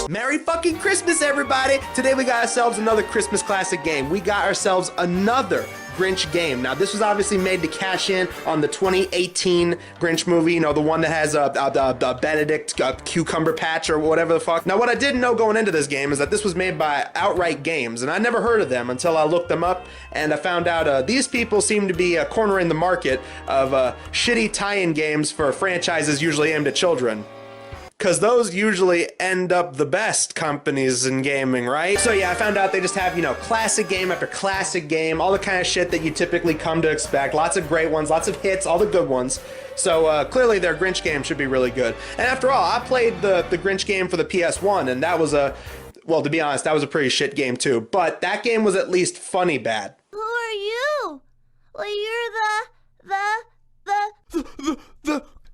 Merry fucking Christmas, everybody! Today we got ourselves another Christmas classic game. We got ourselves another Grinch game. Now, this was obviously made to cash in on the 2018 Grinch movie, you know, the one that has a Benedict cucumber patch or whatever the fuck. Now, what I didn't know going into this game is that this was made by Outright Games, and I never heard of them until I looked them up, and I found out these people seem to be cornering the market of shitty tie-in games for franchises usually aimed at children. Because those usually end up the best companies in gaming, right? So yeah, I found out they just have, you know, classic game after classic game, all the kind of shit that you typically come to expect. Lots of great ones, lots of hits, all the good ones. So clearly their Grinch game should be really good. And after all, I played the Grinch game for the PS1, and that was well, to be honest, that was a pretty shit game too. But that game was at least funny bad. Who are you? Well, you're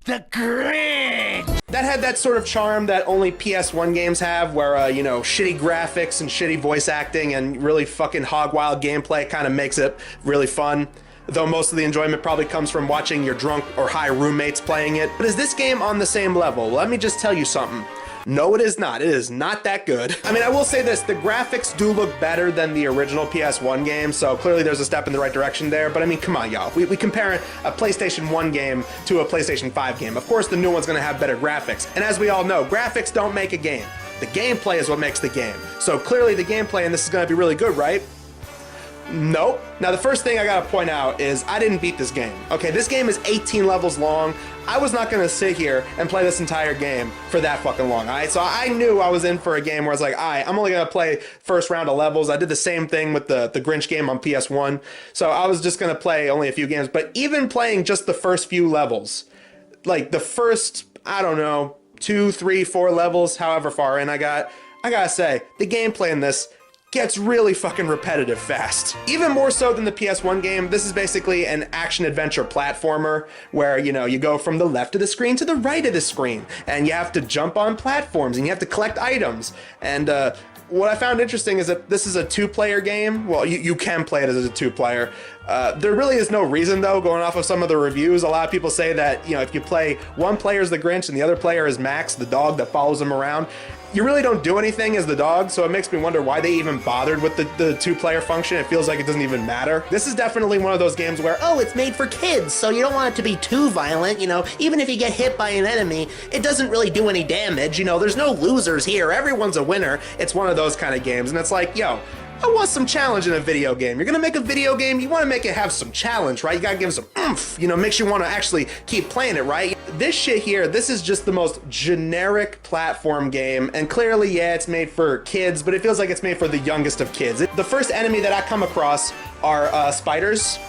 the Grinch! That had that sort of charm that only PS1 games have, where, you know, shitty graphics and shitty voice acting and really fucking hog-wild gameplay kind of makes it really fun. Though most of the enjoyment probably comes from watching your drunk or high roommates playing it. But is this game on the same level? Let me just tell you something. No, it is not. It is not that good. I mean, I will say this, the graphics do look better than the original PS1 game, so clearly there's a step in the right direction there, but I mean, come on, y'all. We compare a PlayStation 1 game to a PlayStation 5 game. Of course, the new one's gonna have better graphics, and as we all know, graphics don't make a game. The gameplay is what makes the game. So clearly the gameplay in this is gonna be really good, right? Nope. Now, the first thing I gotta point out is I didn't beat this game. Okay, this game is 18 levels long. I was not gonna sit here and play this entire game for that fucking long, alright? So I knew I was in for a game where I was like, alright, I'm only gonna play first round of levels. I did the same thing with the Grinch game on PS1. So I was just gonna play only a few games, but even playing just the first few levels, like the first, I don't know, 2, 3, 4 levels, however far in I gotta say, the gameplay in this gets really fucking repetitive fast. Even more so than the PS1 game, this is basically an action-adventure platformer where, you know, you go from the left of the screen to the right of the screen, and you have to jump on platforms, and you have to collect items. And what I found interesting is that this is a two-player game. Well, you can play it as a two-player. There really is no reason, though, going off of some of the reviews. A lot of people say that, you know, if you play one player as the Grinch and the other player is Max, the dog that follows him around, you really don't do anything as the dog, so it makes me wonder why they even bothered with the two-player function. It feels like it doesn't even matter. This is definitely one of those games where, oh, it's made for kids, so you don't want it to be too violent, you know, even if you get hit by an enemy, it doesn't really do any damage, you know, there's no losers here, everyone's a winner. It's one of those kind of games, and it's like, yo, I want some challenge in a video game. You're gonna make a video game, you wanna make it have some challenge, right? You gotta give it some oomph, you know, makes you wanna actually keep playing it, right? This shit here, this is just the most generic platform game, and clearly, yeah, it's made for kids, but it feels like it's made for the youngest of kids. The first enemy that I come across are spiders,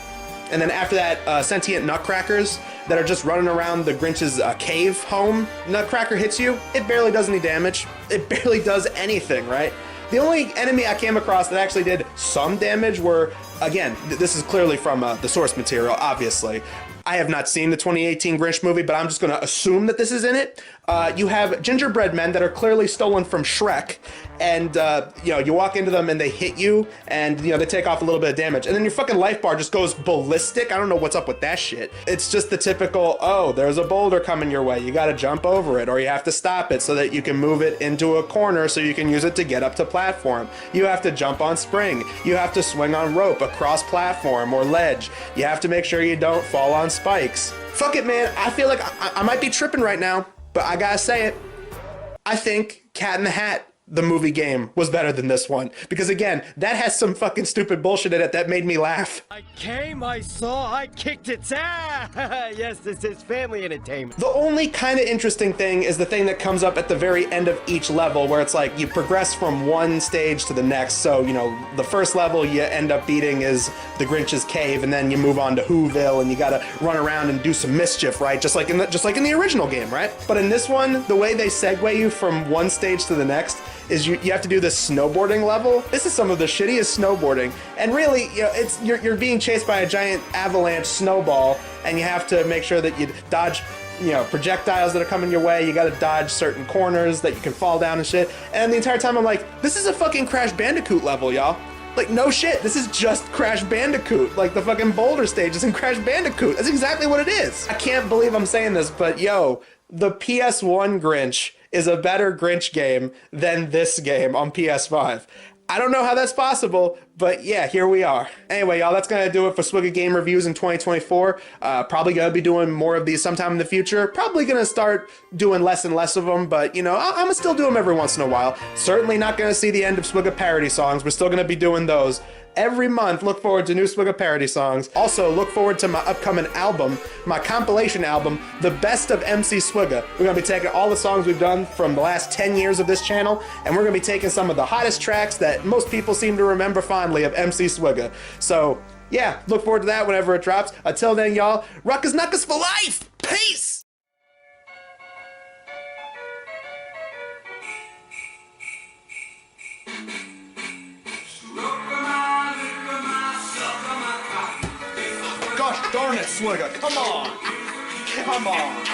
and then after that, sentient nutcrackers that are just running around the Grinch's cave home. Nutcracker hits you, it barely does any damage. It barely does anything, right? The only enemy I came across that actually did some damage were, again, this is clearly from the source material, obviously. I have not seen the 2018 Grinch movie, but I'm just gonna assume that this is in it. You have gingerbread men that are clearly stolen from Shrek, and you know, you walk into them and they hit you, and you know, they take off a little bit of damage, and then your fucking life bar just goes ballistic. I don't know what's up with that shit. It's just the typical, oh, there's a boulder coming your way, you gotta jump over it, or you have to stop it so that you can move it into a corner so you can use it to get up to platform. You have to jump on spring, you have to swing on rope across platform or ledge, you have to make sure you don't fall on spikes. Fuck it, man, I feel like I might be tripping right now, but I gotta say it, I think Cat in the Hat, the movie game, was better than this one. Because again, that has some fucking stupid bullshit in it that made me laugh. I came, I saw, I kicked its ass! Yes, this is family entertainment. The only kind of interesting thing is the thing that comes up at the very end of each level, where it's like you progress from one stage to the next. So, you know, the first level you end up beating is the Grinch's cave, and then you move on to Whoville, and you gotta run around and do some mischief, right? Just like in the original game, right? But in this one, the way they segue you from one stage to the next is you have to do this snowboarding level. This is some of the shittiest snowboarding, and really, you know, it's you're being chased by a giant avalanche snowball, and you have to make sure that you dodge, you know, projectiles that are coming your way. You got to dodge certain corners that you can fall down and shit. And the entire time I'm like, this is a fucking Crash Bandicoot level, y'all. Like, no shit, this is just Crash Bandicoot. Like, the fucking boulder stage is in Crash Bandicoot. That's exactly what it is. I can't believe I'm saying this, but yo, the PS1 Grinch is a better Grinch game than this game on PS5. I don't know how that's possible, but yeah, here we are. Anyway, y'all, that's gonna do it for Swigga Game Reviews in 2024. Probably gonna be doing more of these sometime in the future. Probably gonna start doing less and less of them, but you know, I'm gonna still do them every once in a while. Certainly not gonna see the end of Swigga parody songs. We're still gonna be doing those. Every month, look forward to new Swigga parody songs. Also, look forward to my upcoming album, my compilation album, The Best of MC Swigga. We're gonna be taking all the songs we've done from the last 10 years of this channel, and we're gonna be taking some of the hottest tracks that most people seem to remember fondly of MC Swigga. So, yeah, look forward to that whenever it drops. Until then, y'all, Ruckus Knuckus for life! Peace! Gosh darn it, Swigga, come on! Come on!